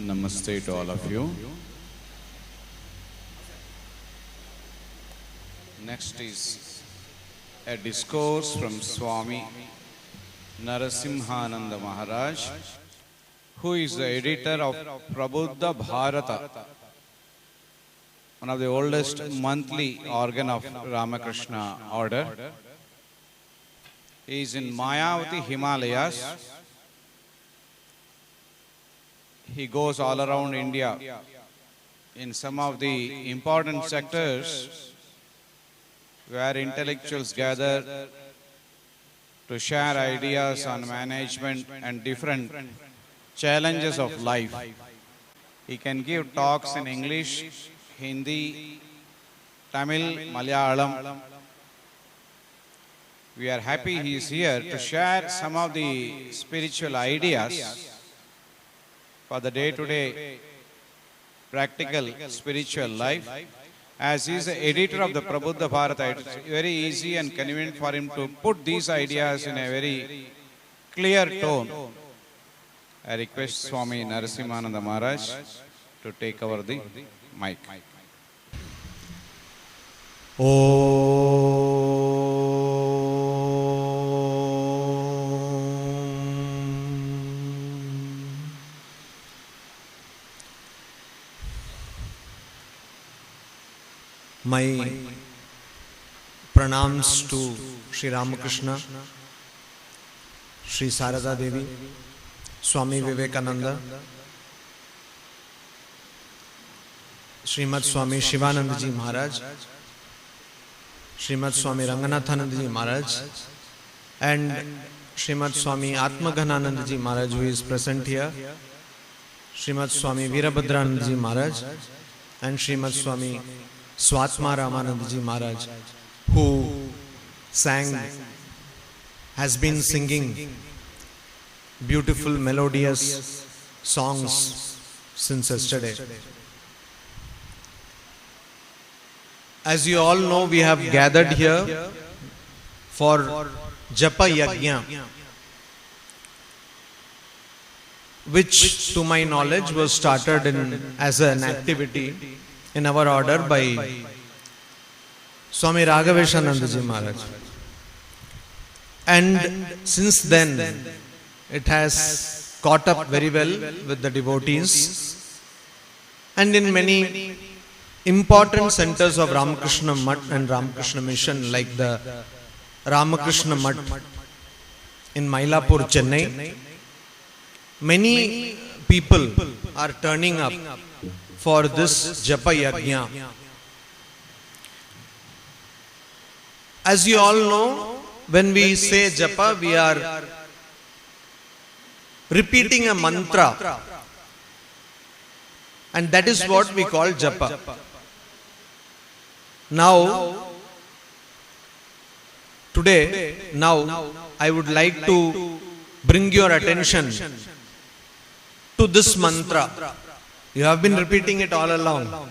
Namaste to all of you. Next is a discourse from Swami Narasimhananda Maharaj, who is the editor of Prabuddha Bharata, one of the oldest monthly organ of Ramakrishna order. He is in Mayavati Himalayas. He goes all around India in some of the important sectors where intellectuals gather to share ideas on management and different challenges of life. He can give talks in English, Hindi, Tamil, Malayalam. We are happy he is here to share some of the spiritual ideas for the day-to-day practical spiritual life. As he is the editor of the Prabuddha Bharata, it is very easy and convenient for him to put these ideas in a very clear tone. I request Swami Narasimhananda Maharaj to take over the mic. My pranams to Sri Ramakrishna, Sri Sarada Devi, Swami Vivekananda, Srimad Swami Shivananda Ji Maharaj, Srimad Swami Ranganathananda Ji Maharaj, and Srimad Swami Atmaghanananda Ji Maharaj, who is present here, Srimad Swami Virabhadrananda Ji Maharaj, and Srimad Swami Swatma Ramananda Ji Maharaj, who has been singing beautiful melodious songs since yesterday. As you all know, we have gathered here for Japa Yajna, which to my knowledge was started as an activity in our order by Swami Raghaveshananda Ji Maharaj. And since then, it has caught up very well with the devotees. And in many important centers of Ramakrishna Mutt and Ramakrishna Mission, like the Ramakrishna Mutt in Mylapore, Chennai, many people are turning up for this Japa Yajna. As you all know, when we say Japa, we are repeating a mantra, and that is what we call Japa. Now, I would like to bring your attention to this mantra. You have been repeating it all along.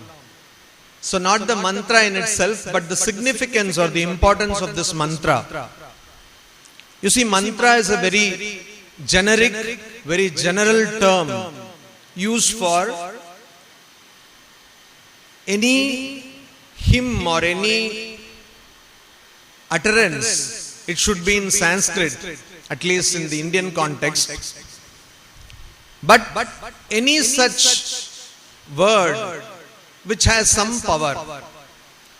So not the mantra in itself, but the significance or the importance of this mantra. You see, mantra is a very generic, very general term used for any hymn or any utterance. It should be in Sanskrit, at least in the Indian context. But any such word which has some power.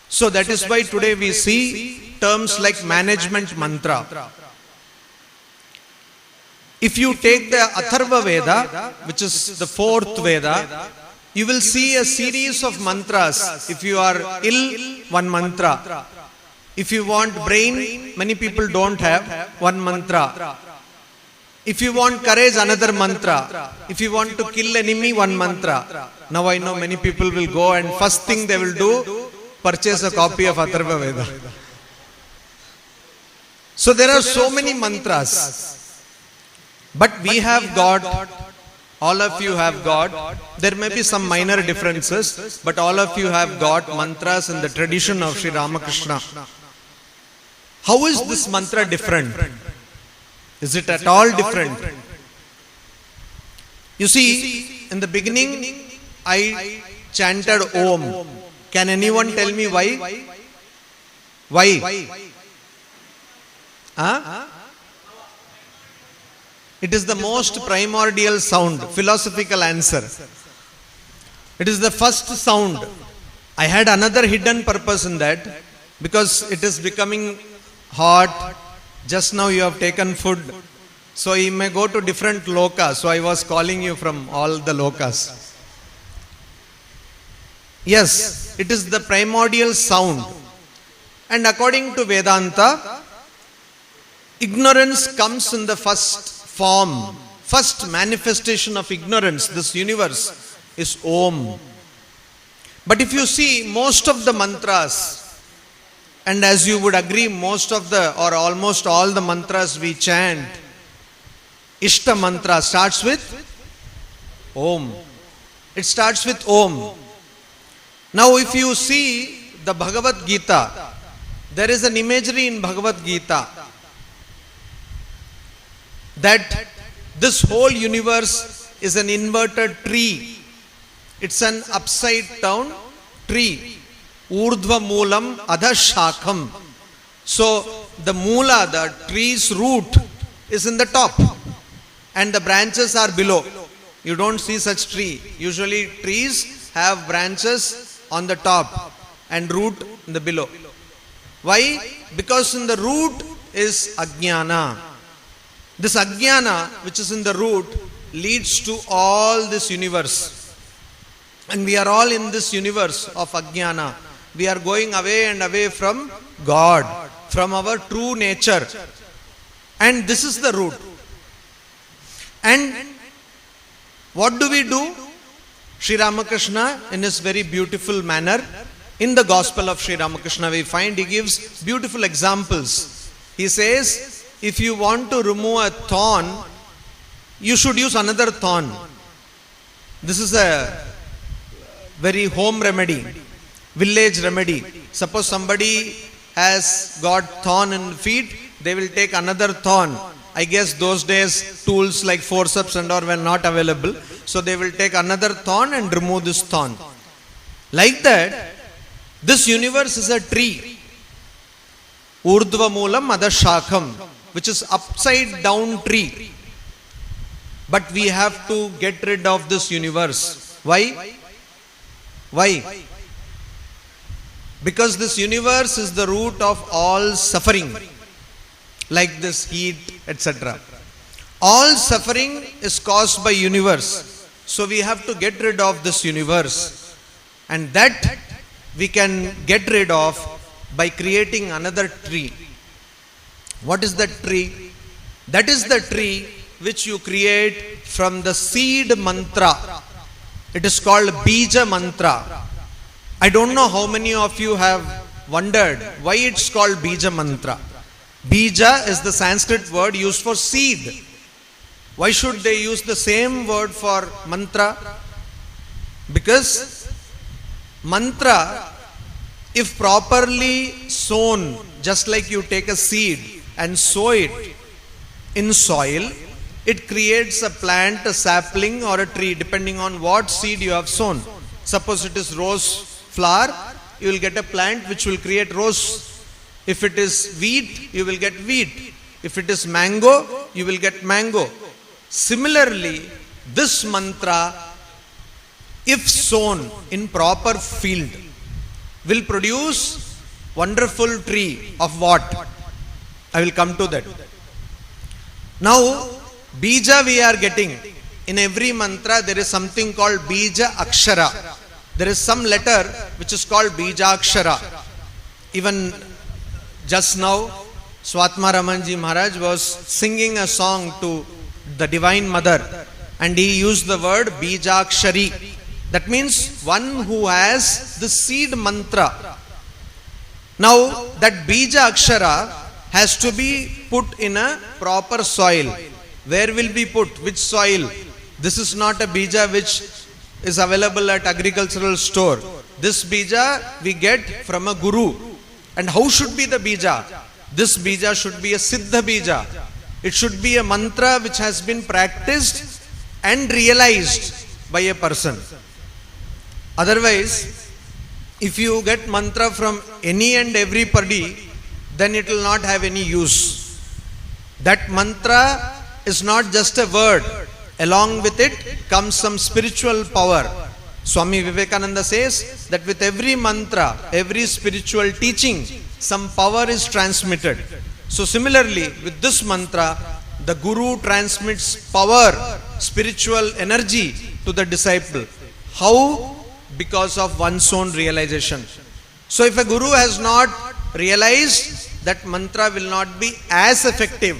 So that is why today we see terms like management mantra. If you take the Atharva Veda, which is the fourth Veda, you will see a series of mantras. If you are ill, one mantra. If you want brain, many people don't have, one mantra. If you want courage, another mantra. If you want to kill enemy, one mantra. Now I know many people will go and first thing they will do, purchase a copy of Atharva Veda. So there are so many mantras. But we have got, all of you have got, there may be some minor differences, but all of you have got mantras in the tradition of Sri Ramakrishna. How is this mantra different? Is it at all different? You see, in the beginning, I chanted Om. Can anyone tell me why? Why? Huh? It is the most primordial sound, philosophical answer. It is the first sound. I had another hidden purpose in that, because it is becoming hot. Just now you have taken food, so you may go to different lokas. So I was calling you from all the lokas. Yes, it is the primordial sound. And according to Vedanta, ignorance comes in the first form, first manifestation of ignorance. This universe is Om. But if you see most of the mantras, and as you would agree, most of the or almost all the mantras we chant, Ishta mantra starts with Om. It starts with Om. Now if you see the Bhagavad Gita, there is an imagery in Bhagavad Gita that this whole universe is an inverted tree. It's an upside down tree. Urdhva moolam adha shakham. So the moola, the tree's root, is in the top and the branches are below. You don't see such tree. Usually trees have branches on the top and root in the below. Why? Because in the root is ajnana. This ajnana which is in the root leads to all this universe. And we are all in this universe of ajnana. We are going away and away from God, from our true nature. And this is the root. And what do we do? Sri Ramakrishna, in his very beautiful manner, in the Gospel of Sri Ramakrishna, we find he gives beautiful examples. He says, if you want to remove a thorn, you should use another thorn. This is a very home remedy, village remedy. Suppose somebody has got thorn in the feet, they will take another thorn. I guess those days tools like forceps and all were not available. So they will take another thorn and remove this thorn. Like that, this universe is a tree. Urdhva moolam adha shakham, which is upside down tree. But we have to get rid of this universe. Why? Why? Because this universe is the root of all suffering, like this heat, etc. All suffering is caused by universe. So we have to get rid of this universe. And that we can get rid of by creating another tree. What is that tree? That is the tree which you create from the seed mantra. It is called Bija mantra. I don't know how many of you have wondered why it's called Bija mantra. Bija is the Sanskrit word used for seed. Why should they use the same word for mantra? Because mantra, if properly sown, just like you take a seed and sow it in soil, it creates a plant, a sapling or a tree depending on what seed you have sown. Suppose it is rose flower, you will get a plant which will create rose. If it is wheat, you will get wheat. If it is mango, you will get mango. Similarly, this mantra, if sown in proper field, will produce wonderful tree of what? I will come to that. Now, Bija we are getting. In every mantra there is something called Bija Akshara. There is some letter which is called Bija Akshara. Even just now, Swatma Ramanji Maharaj was singing a song to the Divine Mother and he used the word Bija Akshari. That means one who has the seed mantra. Now that Bija Akshara has to be put in a proper soil. Where will be put? Which soil? This is not a bija which is available at agricultural store. This bija we get from a guru. And how should be the bija? This bija should be a siddha bija. It should be a mantra which has been practiced and realized by a person. Otherwise, if you get mantra from any and everybody, then it will not have any use. That mantra is not just a word. Along with it comes some spiritual power. Swami Vivekananda says that with every mantra, every spiritual teaching, some power is transmitted. So similarly, with this mantra, the Guru transmits power, spiritual energy to the disciple. How? Because of one's own realization. So if a Guru has not realized, that mantra will not be as effective.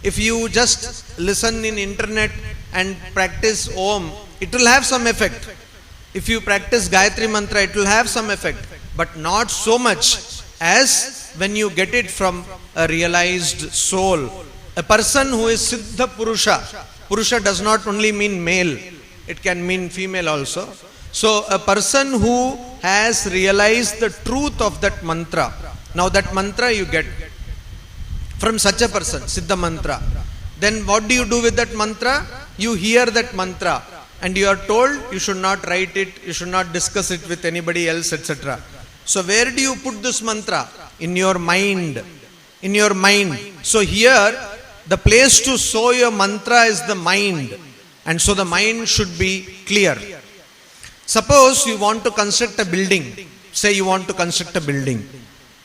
If you just listen in internet and practice Om, it will have some effect. If you practice Gayatri mantra, it will have some effect, but not so much as when you get it from a realized soul. A person who is Siddha Purusha, Purusha does not only mean male, it can mean female also. So a person who has realized the truth of that mantra, now that mantra you get from such a person, Siddha mantra. Then what do you do with that mantra? You hear that mantra and you are told you should not write it, you should not discuss it with anybody else, etc. So where do you put this mantra? In your mind. In your mind. So here the place to sow your mantra is the mind. And so the mind should be clear. Suppose you want to construct a building. Say you want to construct a building.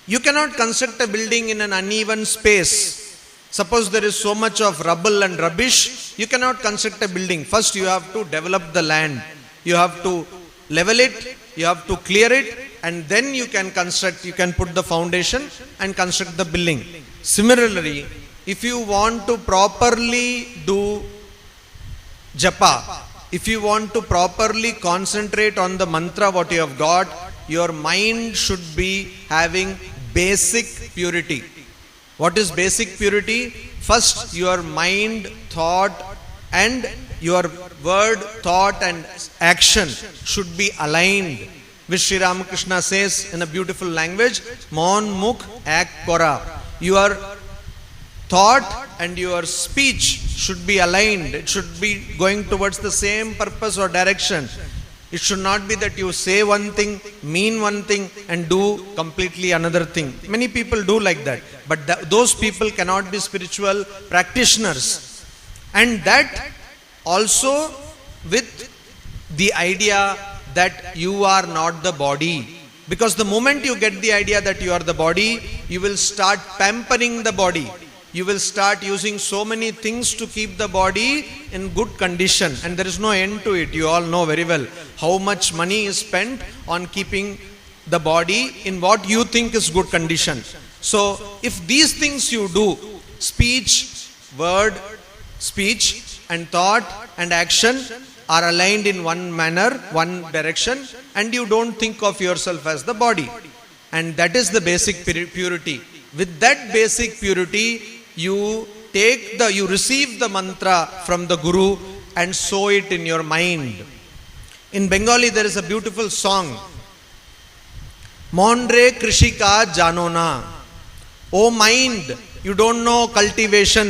You cannot construct a building in an uneven space. Suppose there is so much of rubble and rubbish, you cannot construct a building. First you have to develop the land. You have to level it, you have to clear it, and then you can construct, you can put the foundation and construct the building. Similarly, if you want to properly do japa, if you want to properly concentrate on the mantra what you have got, your mind should be having basic purity. What is basic purity? First, your mind, thought, and your word, thought, and action should be aligned. Which Sri Ramakrishna says in a beautiful language, Mon Mukh Ak Kora. Your thought and your speech should be aligned. It should be going towards the same purpose or direction. It should not be that you say one thing, mean one thing, and do completely another thing. Many people do like that. But those people cannot be spiritual practitioners. And that also with the idea that you are not the body. Because the moment you get the idea that you are the body, you will start pampering the body. You will start using so many things to keep the body in good condition, and there is no end to it. You all know very well how much money is spent on keeping the body in what you think is good condition. So if these things you do, speech, word, speech and thought and action are aligned in one manner, one direction, and you don't think of yourself as the body, and that is the basic purity. With that basic purity, you receive the mantra from the Guru and sow it in your mind. In Bengali there is a beautiful song. Monre Krishika Janona. O mind, you don't know cultivation.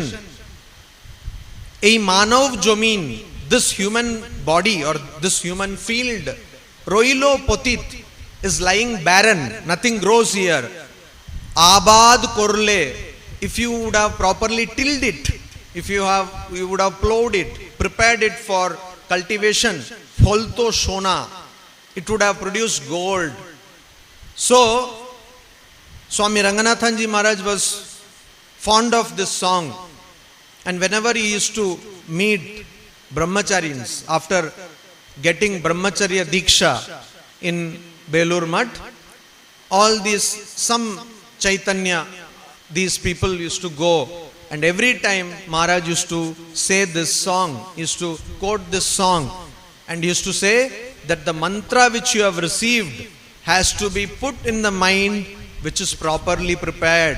A Manav Jomin, this human body or this human field, Roilo Potit, is lying barren, nothing grows here. Abad Korle, if you would have properly tilled it, if you would have plowed it, prepared it for cultivation, Folto Shona, it would have produced gold. So, Swami Ranganathanji Maharaj was fond of this song, and whenever he used to meet brahmacharis after getting brahmacharya diksha in Belur Math, all these, some Chaitanya, these people used to go, and every time Maharaj used to say this song, used to quote this song, and used to say that the mantra which you have received has to be put in the mind which is properly prepared.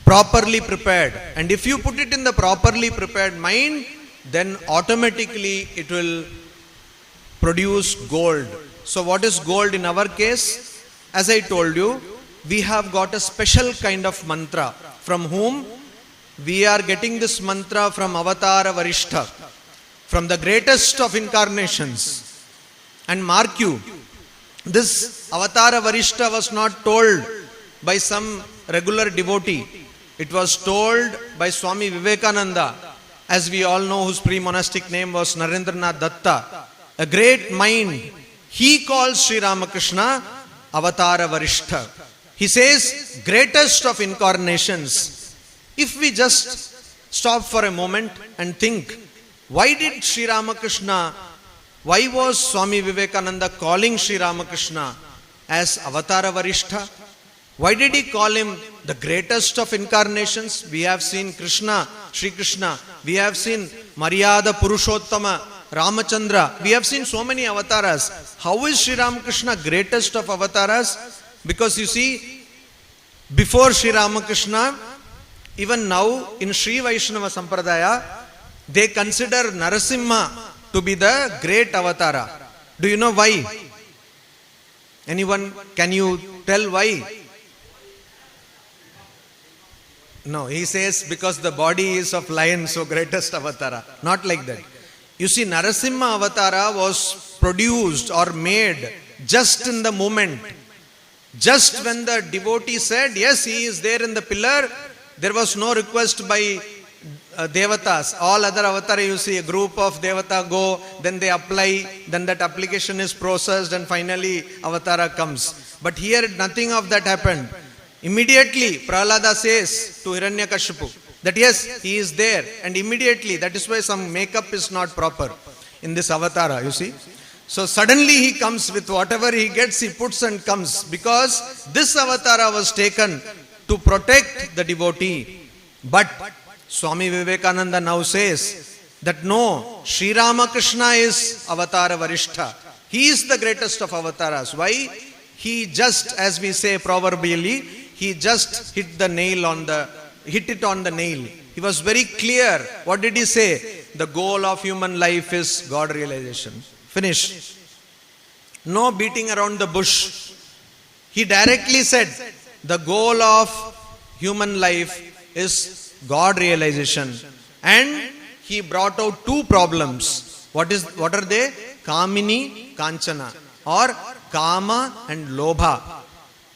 Properly prepared. And if you put it in the properly prepared mind, then automatically it will produce gold. So what is gold in our case? As I told you, we have got a special kind of mantra. From whom? We are getting this mantra from Avatara Varishtha, from the greatest of incarnations. And mark you, this Avatara Varishta was not told by some regular devotee. It was told by Swami Vivekananda, as we all know, whose pre-monastic name was Narendranath Datta, a great mind. He calls Sri Ramakrishna Avatara Varishta. He says, greatest of incarnations. If we just stop for a moment and think, why did Sri Ramakrishna, why was Swami Vivekananda calling Sri Ramakrishna as Avatara Varishta? Why did he call him the greatest of incarnations? We have seen Krishna, Sri Krishna. We have seen Maryada Purushottama, Ramachandra. We have seen so many avatars. How is Sri Ramakrishna greatest of avatars? Because you see, before Sri Ramakrishna, even now in Sri Vaishnava Sampradaya, they consider Narasimha to be the great avatara. Do you know why? Anyone, can you tell why? No, he says because the body is of lion, so greatest avatara. Not like that. You see, Narasimha avatara was produced or made just in the moment. Just when the devotee said, yes, he is there in the pillar, there was no request by devatas. All other avatara, you see, a group of devata go, then they apply, then that application is processed, and finally avatara comes. But here nothing of that happened. Immediately Prahlada says to Hiranyakashipu that yes, he is there, and immediately, that is why some makeup is not proper in this avatara, you see. So suddenly he comes with whatever he gets, he puts and comes, because this avatara was taken to protect the devotee. But Swami Vivekananda now says that no, Sri Ramakrishna is Avatara Varishta. He is the greatest of avatars. Why? He just, as we say proverbially, he just hit it on the nail. He was very clear. What did he say? The goal of human life is God realization. Finish. No beating around the bush. He directly said, the goal of human life is God realization. And he brought out two problems. What are they? Kamini, Kanchana, or Kama and Lobha.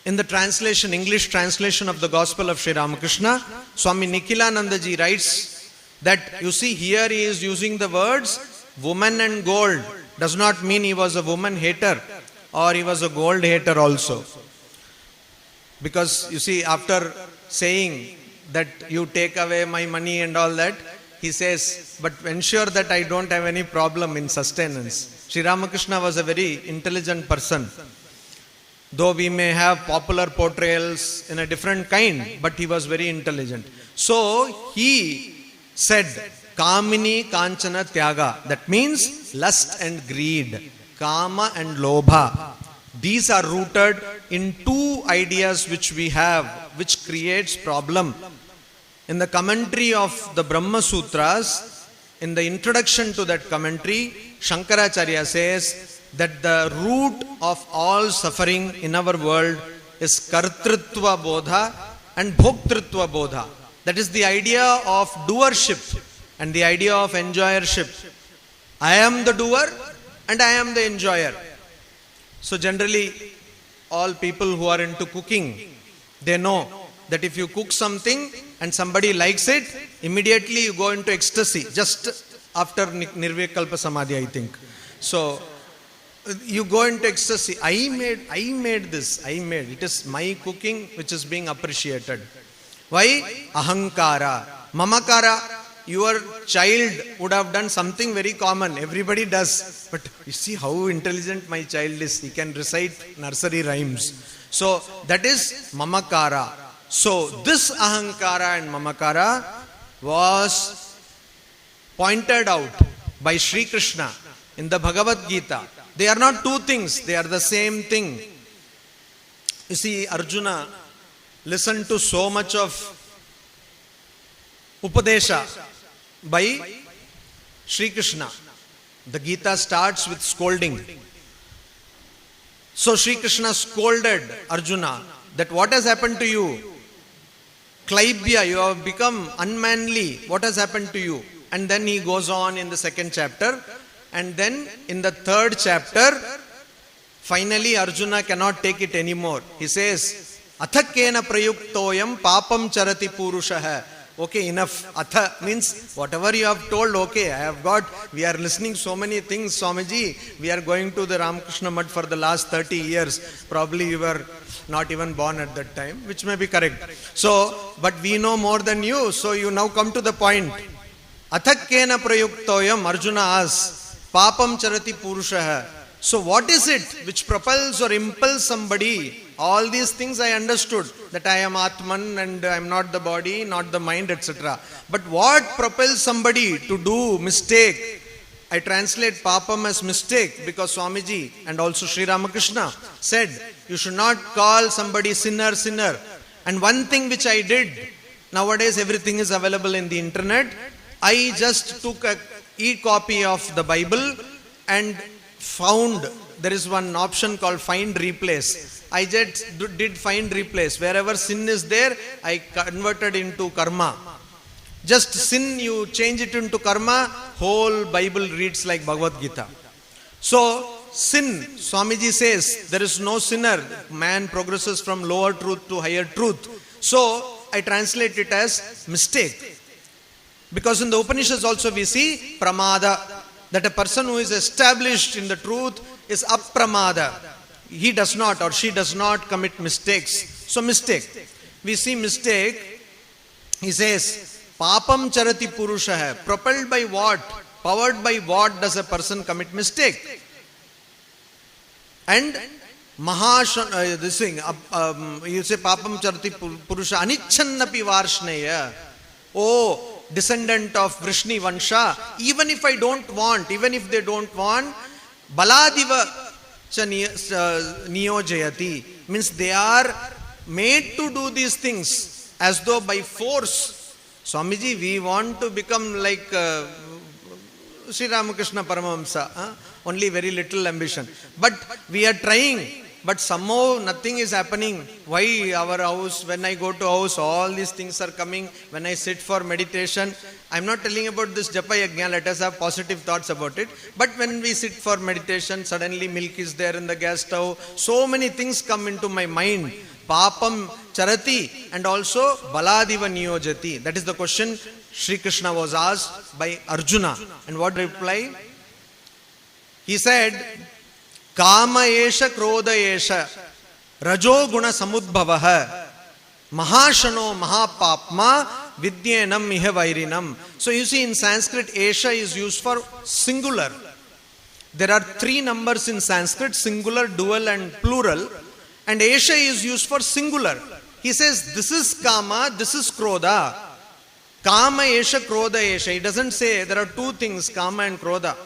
In the translation, English translation of the Gospel of Sri Ramakrishna, Swami Nikhilanandaji writes that, you see, here he is using the words woman and gold. Does not mean he was a woman hater or he was a gold hater also. Because you see, after saying that you take away my money and all that, he says, but ensure that I don't have any problem in sustenance. Sri Ramakrishna was a very intelligent person. Though we may have popular portrayals in a different kind, but he was very intelligent. So he said, Kamini Kanchana Tyaga. That means lust and greed. Kama and Lobha. These are rooted in two ideas which we have, which creates problem. In the commentary of the Brahma Sutras, in the introduction to that commentary, Shankaracharya says that the root of all suffering in our world is Kartrutva Bodha and Bhoktritva Bodha. That is the idea of doership and the idea of enjoyership. I am the doer and I am the enjoyer. So generally, all people who are into cooking, they know that if you cook something and somebody likes it, immediately you go into ecstasy, just after Nirvikalpa Samadhi, I think. So you go into ecstasy. I made this. It is my cooking which is being appreciated. Why? Ahankara. Mamakara. Your child would have done something very common. Everybody does. But you see how intelligent my child is. He can recite nursery rhymes. So that is Mamakara. So this Ahankara and Mamakara was pointed out by Sri Krishna in the Bhagavad Gita. They are not two things, they are the same thing. You see, Arjuna listened to so much of Upadesha by Sri Krishna. The Gita starts with scolding. So Sri Krishna scolded Arjuna that what has happened to you? Klaibya, you have become unmanly. What has happened to you? And then he goes on in the second chapter. And then in the third chapter, finally Arjuna cannot take it anymore. He says, Athakena prayuktoyam papam charati purushaha. Okay, enough. Atha means whatever you have told, okay, I have got, we are listening so many things, Swamiji. We are going to the Ramakrishna Mutt for the last 30 years. Probably you were not even born at that time, which may be correct. So, but we know more than you, so you now come to the point. Athakkena prayuktoyam, Arjuna asks, papam charati purushaha. So what is it which propels or impels somebody? All these things I understood, that I am Atman and I am not the body, not the mind, etc. But what propels somebody to do mistake? I translate papam as mistake because Swamiji and also Sri Ramakrishna said, you should not call somebody sinner, sinner. And one thing which I did, nowadays everything is available in the internet, I just took a e-copy of the Bible and found, there is one option called find replace. I just did find replace. Wherever sin is there, I converted into karma. Just sin, you change it into karma, whole Bible reads like Bhagavad Gita. So, sin, Swamiji says, there is no sinner. Man progresses from lower truth to higher truth. So, I translate it as mistake. Because in the Upanishads also we see pramada, that a person who is established in the truth is apramada. He does not or she does not commit mistakes. So mistake. We see mistake, he says, papam charati purushaha. Propelled by what? Powered by what does a person commit mistake? And this thing, you say papam charati purusha anichannapi varshneya. Oh, descendant of Vrishni Vansha, even if I don't want, even if they don't want, baladiva cha niyojayati, means they are made to do these things as though by force. Swamiji, we want to become like Sri Ramakrishna Paramahamsa, only very little ambition. But we are trying. But somehow nothing is happening. Why our house, when I go to house, all these things are coming. When I sit for meditation, I'm not telling about this Japa Yajna, let us have positive thoughts about it. But when we sit for meditation, suddenly milk is there in the gas stove. So many things come into my mind. Papam charati and also baladiva niyojati. That is the question Sri Krishna was asked by Arjuna. And what reply? He said, Kama esha krodha esha rajo guna samudbhavaha mahashano mahapapma vidyenam miha vairinam. So you see, in Sanskrit, esha is used for singular. There are 3 numbers in Sanskrit, singular, dual and plural. And esha is used for singular. He says, this is kama, this is krodha. Kama esha krodha esha. He doesn't say there are 2 things, kama and krodha.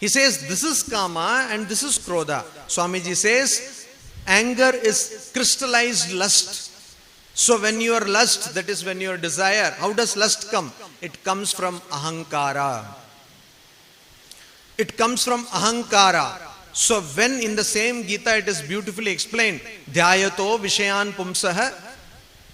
He says, this is kama and this is krodha. Swamiji says, anger is crystallized lust. So when you are lust, that is when you are desire. How does lust come? It comes from ahankara. It comes from ahankara. So when in the same Gita it is beautifully explained, dhyayato vishayan pumsaha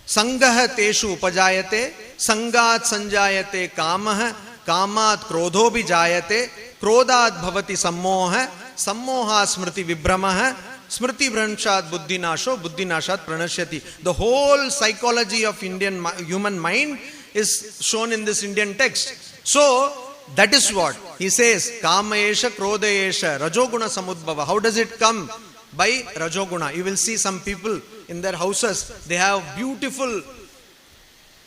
sangaha teshu upajayate sangat sanjayate kamaha kamat krodho bijayate Krodat bhavati sammoha, sammoha smriti vibramaha, smriti vranshad buddhinasho, buddhinashat pranashyati. The whole psychology of Indian human mind is shown in this Indian text. So, that is what he says, kama esha, krodha esha, rajoguna samudbhava. How does it come? By rajoguna. You will see some people in their houses, they have beautiful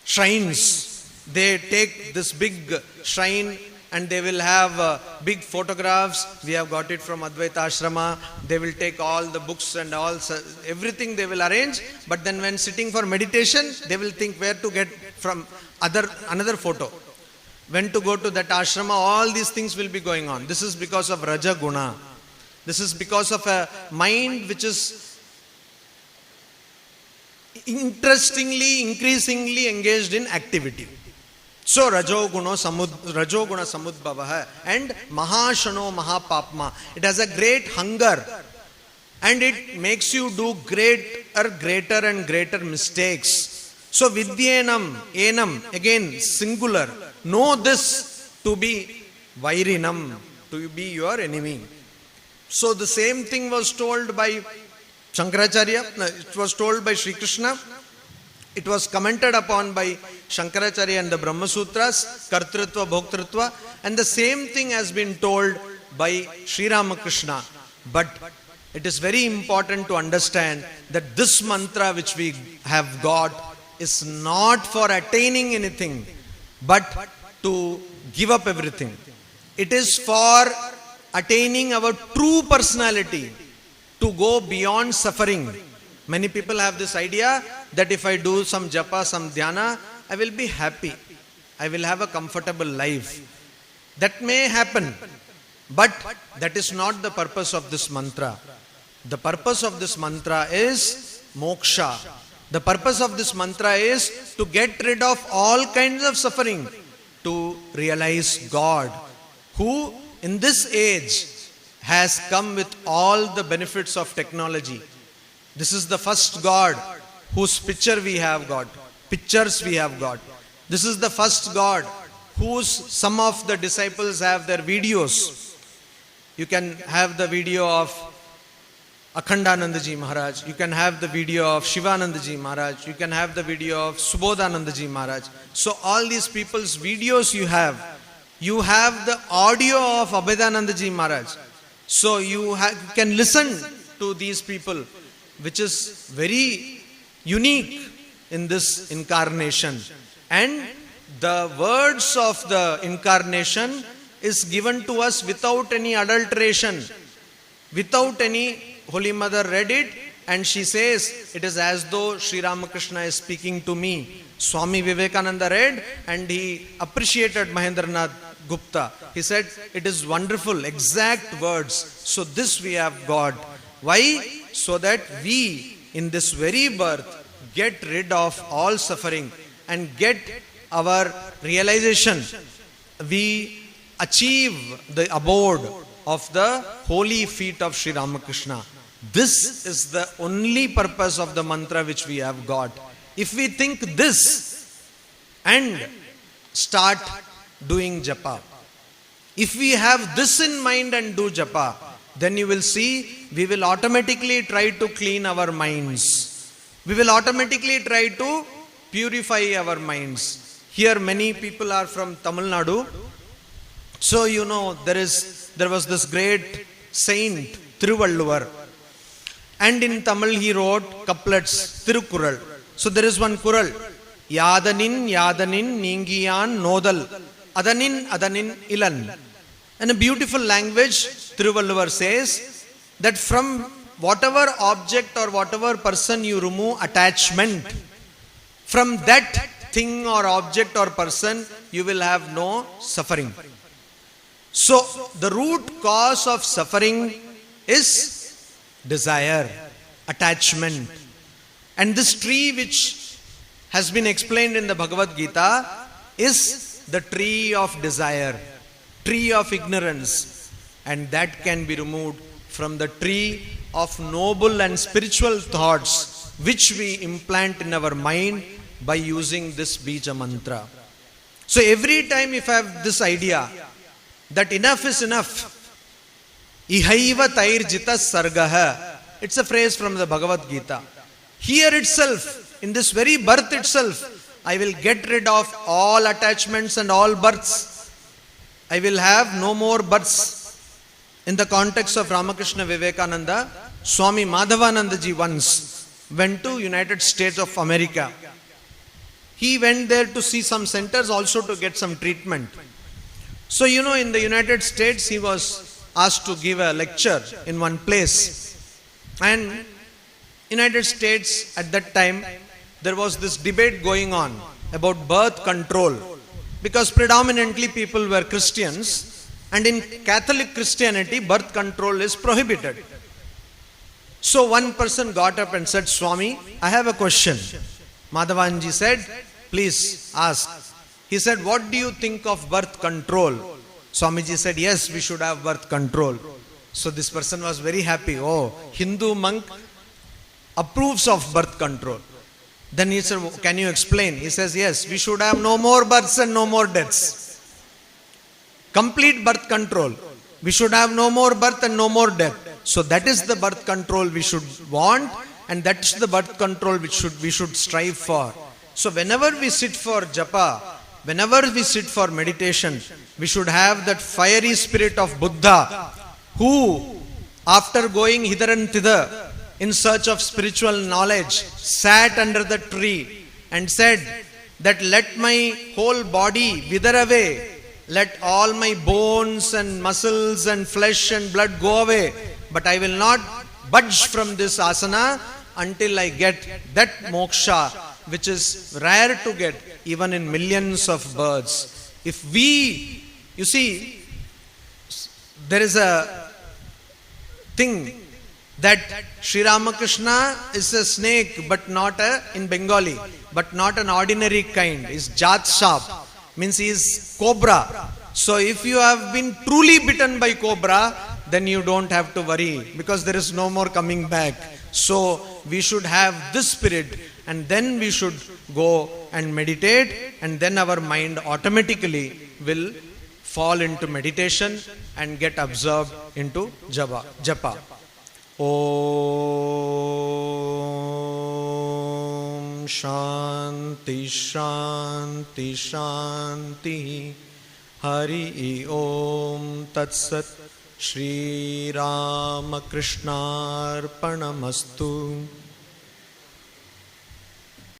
shrines. They take this big shrine and they will have big photographs. We have got it from Advaita Ashrama. They will take all the books and all, everything they will arrange. But then when sitting for meditation, they will think where to get from another photo. When to go to that ashrama, all these things will be going on. This is because of Raja Guna. This is because of a mind which is interestingly, increasingly engaged in activity. So Rajoguna samudbhavaha and mahashano mahapapma. It has a great hunger and it makes you do greater and greater mistakes. So vidyenam, enam, again singular. Know this. to be vairinam, to be your enemy. So the same thing was told by Shankaracharya, it was told by Sri Krishna, it was commented upon by Shankaracharya and the Brahma Sutras, Kartritva, Bhoktritva, and the same thing has been told by Sri Ramakrishna. But it is very important to understand that this mantra which we have got is not for attaining anything, but to give up everything. It is for attaining our true personality, to go beyond suffering. Many people have this idea that if I do some japa, some dhyana, I will be happy. I will have a comfortable life. That may happen, but that is not the purpose of this mantra. The purpose of this mantra is moksha. The purpose of this mantra is to get rid of all kinds of suffering, to realize God, who in this age has come with all the benefits of technology. This is the first God whose pictures we have got. This is the first God whose some of the disciples have their videos. You can have the video of Akhandanandaji Maharaj. You can have the video of Shivanandaji Maharaj. You can have the video of Subodhanandaji Maharaj. So all these people's videos you have. You have the audio of Abhedanandaji Maharaj. So you can listen to these people, which is very unique in this incarnation. And the words of the incarnation is given to us without any adulteration, without any. Holy Mother read it and she says, it is as though Sri Ramakrishna is speaking to me. Swami Vivekananda read and he appreciated Mahendranath Gupta. He said, it is wonderful, exact words. So this we have got. Why? So that we in this very birth get rid of all suffering and get our realization. We achieve the abode of the holy feet of Sri Ramakrishna. This is the only purpose of the mantra which we have got. If we think this and start doing japa, if we have this in mind and do japa, then you will see we will automatically try to clean our minds. We will automatically try to purify our minds. Here many people are from Tamil Nadu. So you know there was this great saint Thiruvalluvar, and in Tamil he wrote couplets, Trikkur. So there is one kural, Yadanin Yadanin Ningiyan Nodal Adanin Adanin Ilan. In a beautiful language, Thiruvalluvar says that from whatever object or whatever person you remove attachment, from that thing or object or person you will have no suffering. So the root cause of suffering is desire, attachment. And this tree which has been explained in the Bhagavad Gita is the tree of desire, tree of ignorance. And that can be removed from the tree of noble and spiritual thoughts which we implant in our mind by using this bija mantra. So every time if I have this idea that enough is enough, ihaiva tairjita sargaha, it's a phrase from the Bhagavad Gita. Here itself, in this very birth itself, I will get rid of all attachments and all births. I will have no more births. In the context of Ramakrishna Vivekananda, Swami Madhavanandaji once went to United States of America. He went there to see some centers, also to get some treatment. So you know, in the United States he was asked to give a lecture in one place. And United States at that time there was this debate going on about birth control, because predominantly people were Christians, and in Catholic Christianity birth control is prohibited. So one person got up and said, Swami, I have a question. Madhavanji said, please ask. He said, what do you think of birth control? Swamiji said, yes, we should have birth control. So this person was very happy. Oh, Hindu monk approves of birth control. Then he said, can you explain? He says, yes, we should have no more births and no more deaths. Complete birth control. We should have no more birth and no more death. So that is the birth control we should want, and that's the birth control which we should strive for. So whenever we sit for japa, whenever we sit for meditation, we should have that fiery spirit of Buddha, who after going hither and thither in search of spiritual knowledge, sat under the tree and said that let my whole body wither away, let all my bones and muscles and flesh and blood go away, but I will not budge from this asana until I get that moksha, which is rare to get even in millions of births. If we, you see, there is a thing that Sri Ramakrishna is a snake, but not in Bengali, but not an ordinary kind. Is Jat Sharp, means he is cobra. So if you have been truly bitten by cobra, then you don't have to worry, because there is no more coming back. So we should have this spirit, and then we should go and meditate, and then our mind automatically will fall into meditation and get absorbed into japa. Om Shanti Shanti Shanti. Hari Om Tat Sat. Shri Ramakrishna Arpanamastu.